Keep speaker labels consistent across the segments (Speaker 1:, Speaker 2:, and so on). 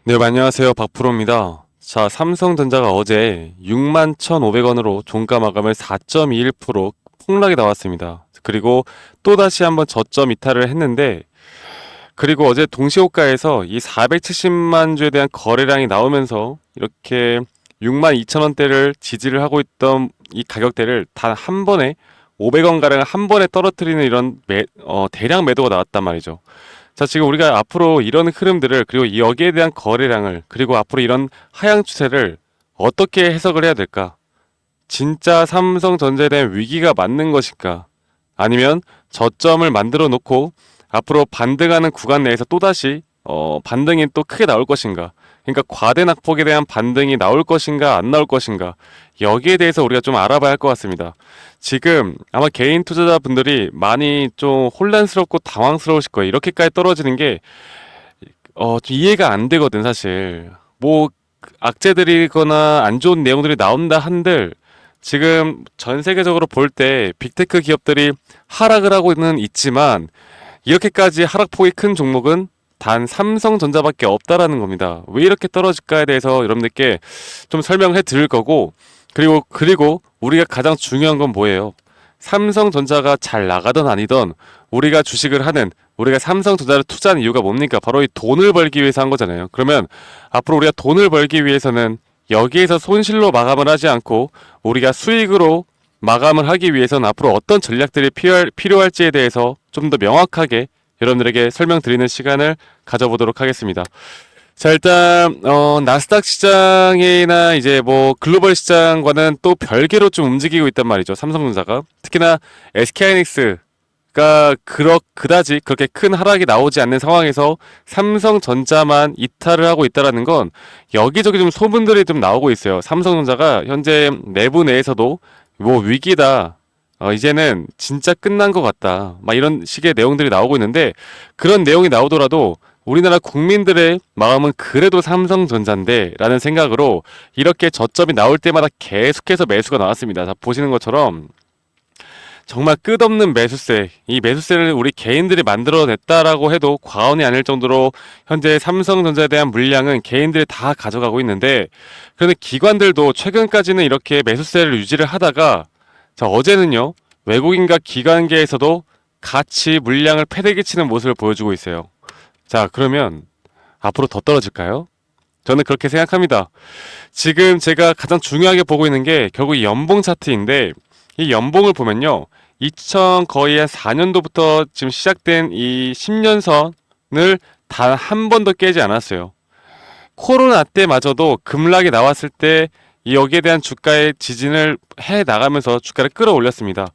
Speaker 1: 네, 안녕하세요. 박프로입니다. 자, 삼성전자가 어제 61,500원으로 종가 마감을 4.21% 폭락이 나왔습니다. 그리고 또다시 한번 저점 이탈을 했는데, 그리고 어제 동시호가에서 이 470만 주에 대한 거래량이 나오면서 이렇게 62,000원대를 지지를 하고 있던 이 가격대를 단 한 번에 500원가량 한 번에 떨어뜨리는 이런 대량 매도가 나왔단 말이죠. 자, 지금 우리가 앞으로 이런 흐름들을, 그리고 여기에 대한 거래량을, 그리고 앞으로 이런 하향 추세를 어떻게 해석을 해야 될까? 진짜 삼성전자에 대한 위기가 맞는 것인가? 아니면 저점을 만들어 놓고 앞으로 반등하는 구간 내에서 또다시 반등이 또 크게 나올 것인가? 그러니까 과대 낙폭에 대한 반등이 나올 것인가 안 나올 것인가? 여기에 대해서 우리가 좀 알아봐야 할 것 같습니다. 지금 아마 개인 투자자분들이 많이 좀 혼란스럽고 당황스러우실 거예요. 이렇게까지 떨어지는 게 좀 이해가 안 되거든, 사실. 뭐 악재들이거나 안 좋은 내용들이 나온다 한들 지금 전 세계적으로 볼 때 빅테크 기업들이 하락을 하고는 있지만 이렇게까지 하락폭이 큰 종목은 단 삼성전자밖에 없다라는 겁니다. 왜 이렇게 떨어질까에 대해서 여러분들께 좀 설명해 드릴 거고, 그리고 우리가 가장 중요한 건 뭐예요? 삼성전자가 잘 나가든 아니든 우리가 주식을 하는, 우리가 삼성전자를 투자하는 이유가 뭡니까? 바로 이 돈을 벌기 위해서 한 거잖아요. 그러면 앞으로 우리가 돈을 벌기 위해서는 여기에서 손실로 마감을 하지 않고 우리가 수익으로 마감을 하기 위해서는 앞으로 어떤 전략들이 필요할지에 대해서 좀 더 명확하게 여러분들에게 설명드리는 시간을 가져보도록 하겠습니다. 자, 일단 나스닥 시장이나 이제 뭐 글로벌 시장과는 또 별개로 좀 움직이고 있단 말이죠. 삼성전자가. 특히나 SK하이닉스가 그다지 그렇게 큰 하락이 나오지 않는 상황에서 삼성전자만 이탈을 하고 있다라는 건 여기저기 좀 소문들이 좀 나오고 있어요. 삼성전자가 현재 내부 내에서도 뭐 위기다. 이제는 진짜 끝난 것 같다. 막 이런 식의 내용들이 나오고 있는데, 그런 내용이 나오더라도 우리나라 국민들의 마음은 그래도 삼성전자인데 라는 생각으로 이렇게 저점이 나올 때마다 계속해서 매수가 나왔습니다. 자, 보시는 것처럼 정말 끝없는 매수세, 이 매수세를 우리 개인들이 만들어냈다라고 해도 과언이 아닐 정도로 현재 삼성전자에 대한 물량은 개인들이 다 가져가고 있는데, 그런데 기관들도 최근까지는 이렇게 매수세를 유지를 하다가, 자, 어제는요, 외국인과 기관계에서도 같이 물량을 패대기 치는 모습을 보여주고 있어요. 자, 그러면 앞으로 더 떨어질까요? 저는 그렇게 생각합니다. 지금 제가 가장 중요하게 보고 있는 게 결국 이 연봉 차트인데, 이 연봉을 보면요, 2000 거의 한 4년도부터 지금 시작된 이 10년선을 단 한 번도 깨지 않았어요. 코로나 때마저도 급락이 나왔을 때 여기에 대한 주가의 지진을 해 나가면서 주가를 끌어올렸습니다.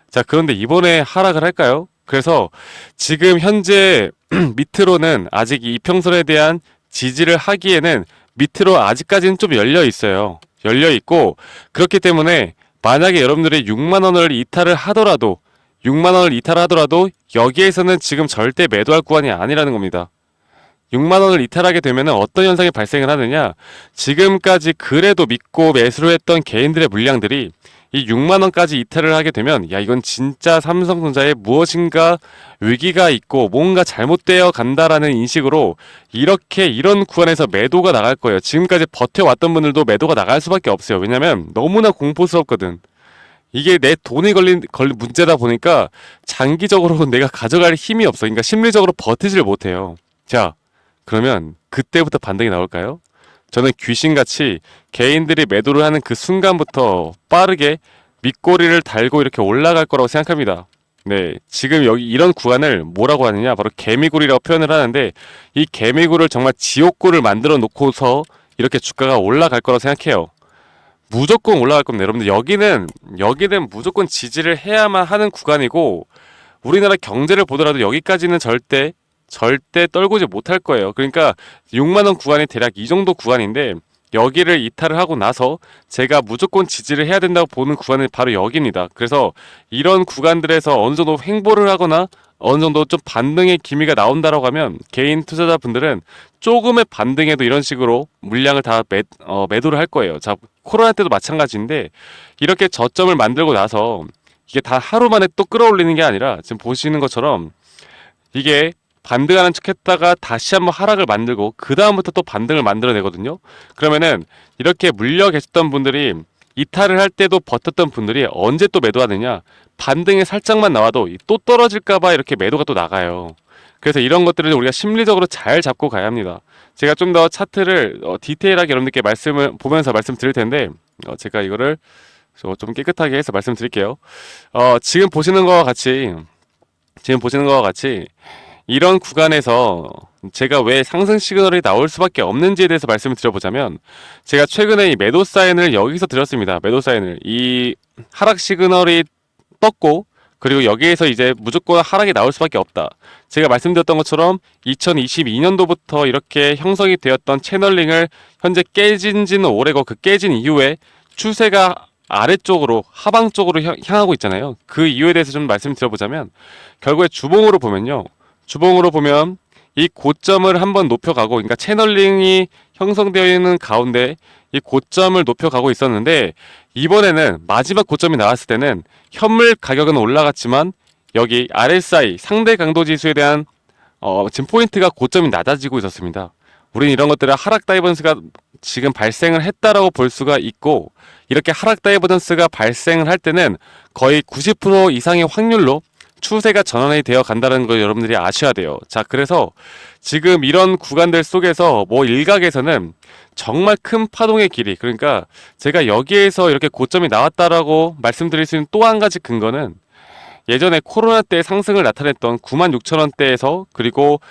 Speaker 1: 자, 그런데 이번에 하락을 할까요? 그래서 지금 현재 밑으로는 아직 이 이평선에 대한 지지를 하기에는 밑으로 아직까지는 좀 열려 있어요. 열려 있고, 그렇기 때문에 만약에 여러분들이 6만 원을 이탈을 하더라도 6만 원을 이탈하더라도 여기에서는 지금 절대 매도할 구간이 아니라는 겁니다. 6만 원을 이탈하게 되면 어떤 현상이 발생을 하느냐? 지금까지 그래도 믿고 매수를 했던 개인들의 물량들이 이 6만 원까지 이탈을 하게 되면, 야, 이건 진짜 삼성전자에 무엇인가 위기가 있고 뭔가 잘못되어 간다라는 인식으로 이렇게 이런 구간에서 매도가 나갈 거예요. 지금까지 버텨왔던 분들도 매도가 나갈 수밖에 없어요. 왜냐면 너무나 공포스럽거든. 이게 내 돈이 걸린 문제다 보니까 장기적으로 내가 가져갈 힘이 없어. 그러니까 심리적으로 버티지를 못해요. 자, 그러면 그때부터 반등이 나올까요? 저는 귀신같이 개인들이 매도를 하는 그 순간부터 빠르게 밑꼬리를 달고 이렇게 올라갈 거라고 생각합니다. 네, 지금 여기 이런 구간을 뭐라고 하느냐? 바로 개미굴이라고 표현을 하는데, 이 개미굴을 정말 지옥굴을 만들어 놓고서 이렇게 주가가 올라갈 거라고 생각해요. 무조건 올라갈 겁니다. 여러분들, 여기는 무조건 지지를 해야만 하는 구간이고, 우리나라 경제를 보더라도 여기까지는 절대 떨구지 못할 거예요. 그러니까 6만 원 구간이 대략 이 정도 구간인데, 여기를 이탈을 하고 나서 제가 무조건 지지를 해야 된다고 보는 구간은 바로 여기입니다. 그래서 이런 구간들에서 어느 정도 횡보를 하거나 어느 정도 좀 반등의 기미가 나온다라고 하면 개인 투자자분들은 조금의 반등에도 이런 식으로 물량을 다 매도를 할 거예요. 자, 코로나 때도 마찬가지인데, 이렇게 저점을 만들고 나서 이게 다 하루 만에 또 끌어올리는 게 아니라 지금 보시는 것처럼 이게 반등하는 척 했다가 다시 한번 하락을 만들고 그 다음부터 또 반등을 만들어내거든요. 그러면은 이렇게 물려 계셨던 분들이 이탈을 할 때도 버텼던 분들이 언제 또 매도하느냐, 반등이 살짝만 나와도 또 떨어질까봐 이렇게 매도가 또 나가요. 그래서 이런 것들을 우리가 심리적으로 잘 잡고 가야 합니다. 제가 좀 더 차트를 디테일하게 여러분들께 말씀을 보면서 말씀드릴 텐데, 제가 이거를 좀 깨끗하게 해서 말씀드릴게요. 지금 보시는 것과 같이 이런 구간에서 제가 왜 상승 시그널이 나올 수밖에 없는지에 대해서 말씀을 드려보자면, 제가 최근에 이 매도 사인을 여기서 드렸습니다. 매도 사인을, 이 하락 시그널이 떴고, 그리고 여기에서 이제 무조건 하락이 나올 수밖에 없다. 제가 말씀드렸던 것처럼 2022년도부터 이렇게 형성이 되었던 채널링을 현재 깨진 지는 오래고, 그 깨진 이후에 추세가 아래쪽으로 하방 쪽으로 향하고 있잖아요. 그 이유에 대해서 좀 말씀드려보자면, 결국에 주봉으로 보면 이 고점을 한번 높여가고, 그러니까 채널링이 형성되어 있는 가운데 이 고점을 높여가고 있었는데, 이번에는 마지막 고점이 나왔을 때는 현물 가격은 올라갔지만 여기 RSI 상대 강도 지수에 대한 지금 포인트가 고점이 낮아지고 있었습니다. 우리는 이런 것들을 하락 다이버전스가 지금 발생을 했다라고 볼 수가 있고, 이렇게 하락 다이버전스가 발생을 할 때는 거의 90% 이상의 확률로 추세가 전환이 되어 간다는 걸 여러분들이 아셔야 돼요. 자, 그래서 지금 이런 구간들 속에서 일각에서는 정말 큰 파동의 길이, 그러니까 제가 여기에서 이렇게 고점이 나왔다라고 말씀드릴 수 있는 또 한 가지 근거는, 예전에 코로나 때 상승을 나타냈던 96,000원대에서 그리고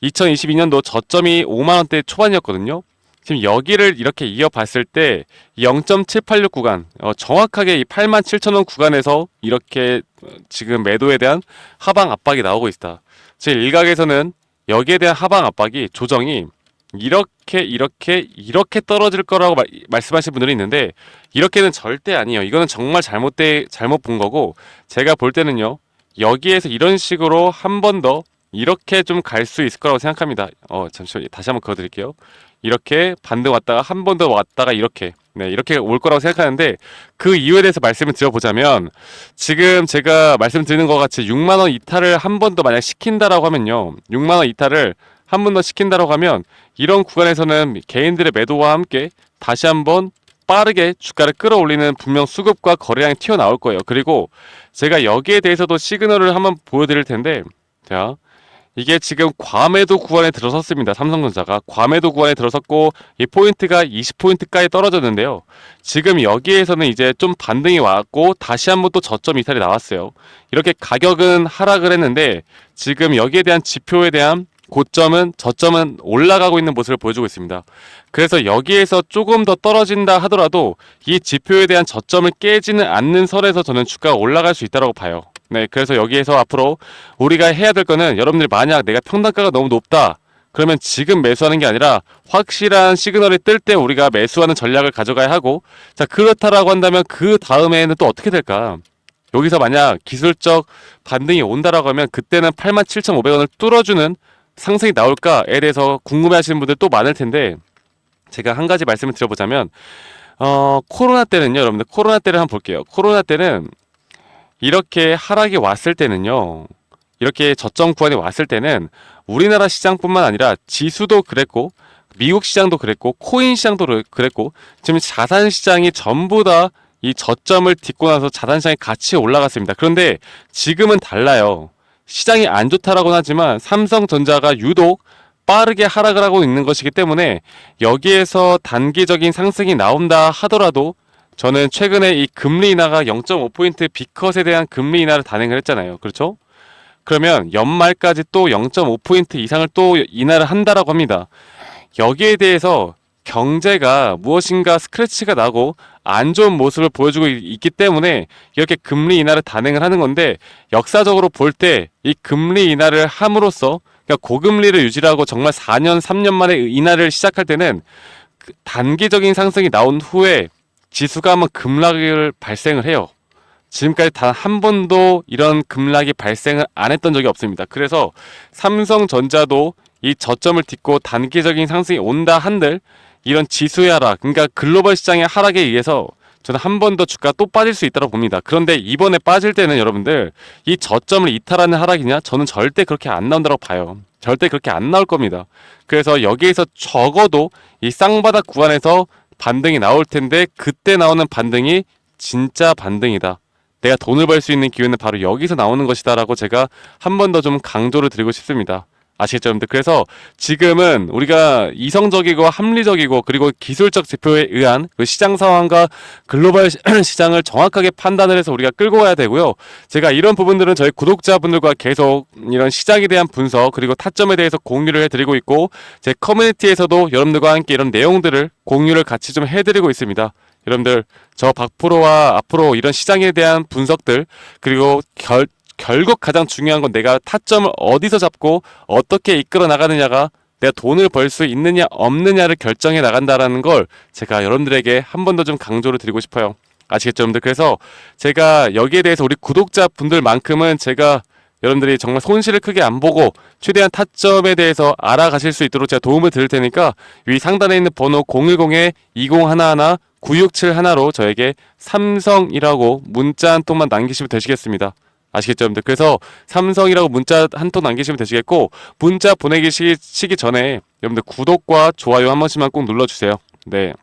Speaker 1: 2022년도 저점이 5만원대 초반이었거든요. 지금 여기를 이렇게 이어봤을 때 0.786 구간, 정확하게 이 87,000원 구간에서 이렇게 지금 매도에 대한 하방 압박이 나오고 있다. 제 일각에서는 여기에 대한 하방 압박이, 조정이 이렇게 떨어질 거라고 말씀하신 분들이 있는데, 이렇게는 절대 아니에요. 이거는 정말 잘못 본 거고, 제가 볼 때는요, 여기에서 이런 식으로 한 번 더 이렇게 좀 갈 수 있을 거라고 생각합니다. 잠시만요. 다시 한번 그어드릴게요. 이렇게 반등 왔다가 한 번 더 왔다가 이렇게 올 거라고 생각하는데, 그 이유에 대해서 말씀을 드려보자면, 지금 제가 말씀드리는 것 같이 6만원 이탈을 한 번 더 만약 시킨다라고 하면요, 6만원 이탈을 한 번 더 시킨다라고 하면 이런 구간에서는 개인들의 매도와 함께 다시 한번 빠르게 주가를 끌어올리는 분명 수급과 거래량이 튀어나올 거예요. 그리고 제가 여기에 대해서도 시그널을 한번 보여드릴 텐데, 자, 이게 지금 과매도 구간에 들어섰습니다. 삼성전자가 과매도 구간에 들어섰고, 이 포인트가 20포인트까지 떨어졌는데요. 지금 여기에서는 이제 좀 반등이 왔고 다시 한번 또 저점 이탈이 나왔어요. 이렇게 가격은 하락을 했는데 지금 여기에 대한 지표에 대한 저점은 올라가고 있는 모습을 보여주고 있습니다. 그래서 여기에서 조금 더 떨어진다 하더라도 이 지표에 대한 저점을 깨지는 않는 선에서 저는 주가가 올라갈 수 있다고 봐요. 네, 그래서 여기에서 앞으로 우리가 해야 될 거는, 여러분들이 만약 내가 평단가가 너무 높다, 그러면 지금 매수하는 게 아니라 확실한 시그널이 뜰 때 우리가 매수하는 전략을 가져가야 하고, 자, 그렇다라고 한다면 그 다음에는 또 어떻게 될까? 여기서 만약 기술적 반등이 온다라고 하면 그때는 87,500원을 뚫어주는 상승이 나올까에 대해서 궁금해하시는 분들 또 많을 텐데, 제가 한 가지 말씀을 드려보자면, 코로나 때는요, 여러분들 코로나 때를 한번 볼게요. 코로나 때는 이렇게 하락이 왔을 때는요, 이렇게 저점 구간이 왔을 때는 우리나라 시장뿐만 아니라 지수도 그랬고, 미국 시장도 그랬고, 코인 시장도 그랬고, 지금 자산 시장이 전부 다 이 저점을 딛고 나서 자산 시장이 같이 올라갔습니다. 그런데 지금은 달라요. 시장이 안 좋다라고는 하지만 삼성전자가 유독 빠르게 하락을 하고 있는 것이기 때문에, 여기에서 단기적인 상승이 나온다 하더라도 저는 최근에 이 금리 인하가 0.5포인트 B컷에 대한 금리 인하를 단행을 했잖아요. 그렇죠? 그러면 연말까지 또 0.5포인트 이상을 또 인하를 한다라고 합니다. 여기에 대해서 경제가 무엇인가 스크래치가 나고 안 좋은 모습을 보여주고 있기 때문에 이렇게 금리 인하를 단행을 하는 건데, 역사적으로 볼 때 이 금리 인하를 함으로써, 그러니까 고금리를 유지하고 정말 4년, 3년 만에 인하를 시작할 때는 단기적인 상승이 나온 후에 지수가 한번 급락을 발생을 해요. 지금까지 단 한 번도 이런 급락이 발생을 안 했던 적이 없습니다. 그래서 삼성전자도 이 저점을 딛고 단기적인 상승이 온다 한들, 이런 지수의 하락, 그러니까 글로벌 시장의 하락에 의해서 저는 한 번 더 주가 또 빠질 수 있다고 봅니다. 그런데 이번에 빠질 때는 여러분들 이 저점을 이탈하는 하락이냐? 저는 절대 그렇게 안 나온다고 봐요. 절대 그렇게 안 나올 겁니다. 그래서 여기에서 적어도 이 쌍바닥 구간에서 반등이 나올 텐데 그때 나오는 반등이 진짜 반등이다. 내가 돈을 벌 수 있는 기회는 바로 여기서 나오는 것이다 라고 제가 한 번 더 좀 강조를 드리고 싶습니다. 아시겠죠, 여러분들? 그래서 지금은 우리가 이성적이고 합리적이고 그리고 기술적 지표에 의한 그 시장 상황과 글로벌 시장을 정확하게 판단을 해서 우리가 끌고 가야 되고요. 제가 이런 부분들은 저희 구독자분들과 계속 이런 시장에 대한 분석 그리고 타점에 대해서 공유를 해드리고 있고 제 커뮤니티에서도 여러분들과 함께 이런 내용들을 공유를 같이 좀 해드리고 있습니다. 여러분들 저 박프로와 앞으로 이런 시장에 대한 분석들 그리고 결국 가장 중요한 건 내가 타점을 어디서 잡고 어떻게 이끌어 나가느냐가 내가 돈을 벌 수 있느냐 없느냐를 결정해 나간다라는 걸 제가 여러분들에게 한 번 더 좀 강조를 드리고 싶어요. 아시겠죠, 여러분들? 그래서 제가 여기에 대해서 우리 구독자분들만큼은 제가 여러분들이 정말 손실을 크게 안 보고 최대한 타점에 대해서 알아가실 수 있도록 제가 도움을 드릴 테니까 위 상단에 있는 번호 010-2011-9671로 저에게 삼성이라고 문자 한 통만 남기시면 되시겠습니다. 아시겠죠, 여러분들? 그래서 삼성이라고 문자 한 통 남기시면 되시겠고 문자 보내기 시기 전에 여러분들 구독과 좋아요 한 번씩만 꼭 눌러주세요. 네,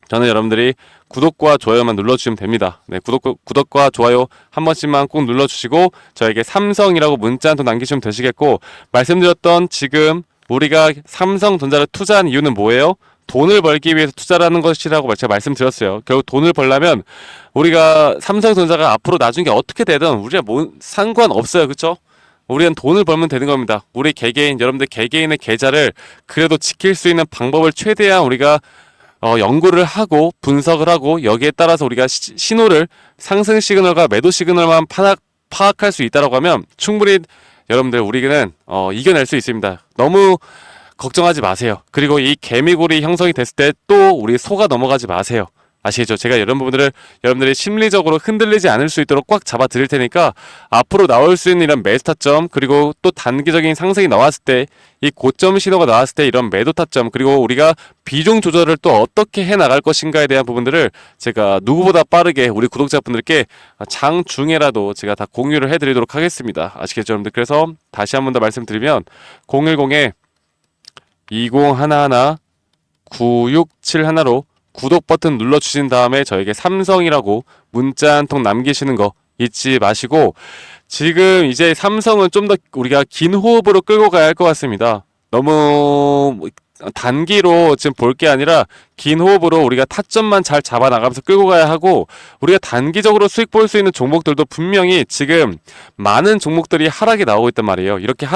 Speaker 1: 저는 여러분들이 구독과 좋아요만 눌러주시면 됩니다. 네, 구독과 좋아요 한 번씩만 꼭 눌러주시고 저에게 삼성이라고 문자 한 통 남기시면 되시겠고 말씀드렸던 지금 우리가 삼성전자를 투자한 이유는 뭐예요? 돈을 벌기 위해서 투자를 하는 것이라고 제가 말씀드렸어요. 결국 돈을 벌려면 우리가 삼성전자가 앞으로 나중에 어떻게 되든 우리가 뭐 상관없어요. 그쵸? 우리는 돈을 벌면 되는 겁니다. 우리 개개인, 여러분들 개개인의 계좌를 그래도 지킬 수 있는 방법을 최대한 우리가 연구를 하고 분석을 하고 여기에 따라서 우리가 신호를 상승 시그널과 매도 시그널만 파악할 수 있다고 하면 충분히 여러분들 우리는 이겨낼 수 있습니다. 너무 걱정하지 마세요. 그리고 이 개미골이 형성이 됐을 때 또 우리 소가 넘어가지 마세요. 아시겠죠? 제가 이런 부분들을 여러분들이 심리적으로 흔들리지 않을 수 있도록 꽉 잡아 드릴 테니까 앞으로 나올 수 있는 이런 매수 타점 그리고 또 단기적인 상승이 나왔을 때 이 고점 신호가 나왔을 때 이런 매도 타점 그리고 우리가 비중 조절을 또 어떻게 해 나갈 것인가에 대한 부분들을 제가 누구보다 빠르게 우리 구독자분들께 장중에라도 제가 다 공유를 해드리도록 하겠습니다. 아시겠죠, 여러분들? 그래서 다시 한 번 더 말씀드리면 010-2011-9671로 구독 버튼 눌러주신 다음에 저에게 삼성이라고 문자 한 통 남기시는 거 잊지 마시고 지금 이제 삼성은 좀 더 우리가 긴 호흡으로 끌고 가야 할 것 같습니다. 너무 단기로 지금 볼 게 아니라 긴 호흡으로 우리가 타점만 잘 잡아 나가면서 끌고 가야 하고 우리가 단기적으로 수익 볼 수 있는 종목들도 분명히 지금 많은 종목들이 하락이 나오고 있단 말이에요. 이렇게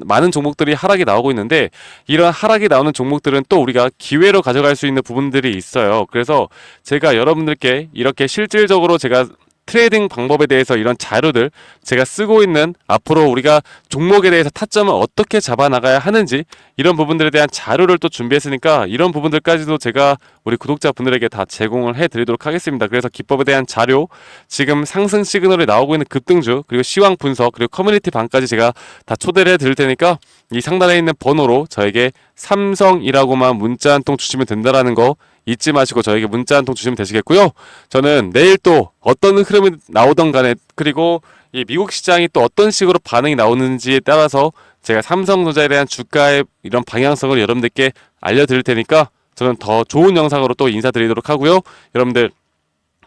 Speaker 1: 많은 종목들이 하락이 나오고 있는데 이런 하락이 나오는 종목들은 또 우리가 기회로 가져갈 수 있는 부분들이 있어요. 그래서 제가 여러분들께 이렇게 실질적으로 제가 트레이딩 방법에 대해서 이런 자료들 제가 쓰고 있는 앞으로 우리가 종목에 대해서 타점을 어떻게 잡아나가야 하는지 이런 부분들에 대한 자료를 또 준비했으니까 이런 부분들까지도 제가 우리 구독자분들에게 다 제공을 해드리도록 하겠습니다. 그래서 기법에 대한 자료 지금 상승 시그널이 나오고 있는 급등주 그리고 시황 분석 그리고 커뮤니티 방까지 제가 다 초대를 해드릴 테니까 이 상단에 있는 번호로 저에게 삼성이라고만 문자 한 통 주시면 된다라는 거 잊지 마시고 저에게 문자 한 통 주시면 되시겠고요. 저는 내일 또 어떤 흐름이 나오던 간에 그리고 이 미국 시장이 또 어떤 식으로 반응이 나오는지에 따라서 제가 삼성전자에 대한 주가의 이런 방향성을 여러분들께 알려드릴 테니까 저는 더 좋은 영상으로 또 인사드리도록 하고요. 여러분들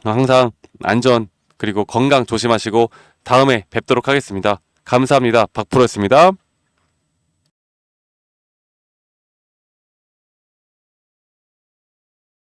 Speaker 1: 항상 안전 그리고 건강 조심하시고 다음에 뵙도록 하겠습니다. 감사합니다. 박프로였습니다.